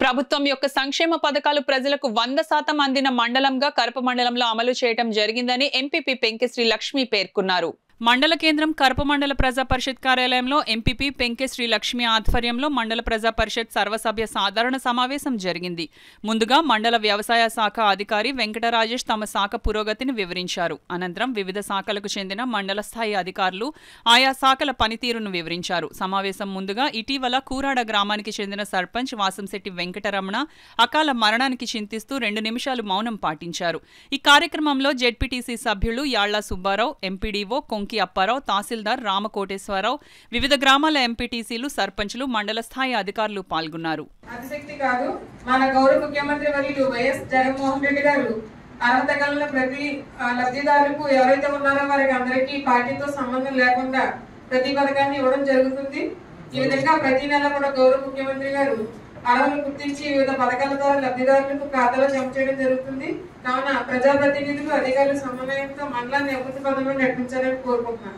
ప్రభుత్వం యొక్క సంక్షేమ పథకాలు ప్రజలకు 100% అందిన మండలంగా కరప మండలంలో అమలు చేయడం జరిగిందని ఎంపీపీ పెంకెశ్రీ లక్ష్మి పేర్కొన్నారు. మండల కేంద్రం కరప మండల ప్రజా పరిషత్ కార్యాలయంలో ఎంపీపీ పెంకెశ్రీ లక్ష్మి ఆధ్వర్యంలో మండల ప్రజా పరిషత్ సర్వసభ్య సాధారణ సమావేశం జరిగింది. ముందుగా మండల వ్యవసాయ శాఖ అధికారి వెంకట రాజేష్ తమ శాఖ పురోగతిని వివరించారు. అనంతరం వివిధ శాఖలకు చెందిన మండల స్థాయి అధికారులు ఆయా శాఖల పనితీరును వివరించారు. సమావేశం ముందుగా ఇటీవల కూరాడ గ్రామానికి చెందిన సర్పంచ్ వాసంశెట్టి వెంకటరమణ అకాల మరణానికి చింతిస్తూ 2 నిమిషాలు మౌనం పాటించారు. ఈ కార్యక్రమంలో జెడ్పీటీసీ సభ్యులు యాళ్ల సుబ్బారావు, ఎంపీడీఓ కొంకి అప్పారావు, తహసీల్దార్ రామకోటేశ్వరరావు, వివిధ గ్రామాల ఎంపీటీసీలు, సర్పంచులు, మండల స్థాయి అధికారులు పాల్గొన్నారు. అతిశక్తి కాదు, మన గౌరవ ముఖ్యమంత్రి వర్యులు వైఎస్ జగన్మోహన్ రెడ్డి గారు అర్హత కలిగిన ప్రతి లబ్ధిదారులకు ఎవరైతే ఉన్నారో వారికి అందరికీ పార్టీతో సంబంధం లేకుండా ప్రతి పథకాన్ని ఇవ్వడం జరుగుతుంది. ఈ విధంగా ప్రతి నెల కూడా గౌరవ ముఖ్యమంత్రి గారు అర్హతలు గుర్తించి వివిధ పథకాల ద్వారా లబ్ధిదారులకు ఖాతాలో జమ చేయడం జరుగుతుంది. కావున ప్రజాప్రతినిధులు, అధికారులు సమన్వయంతో మండలాన్ని అభివృద్ధి పథంలో నడిపించాలని కోరుకుంటున్నాను.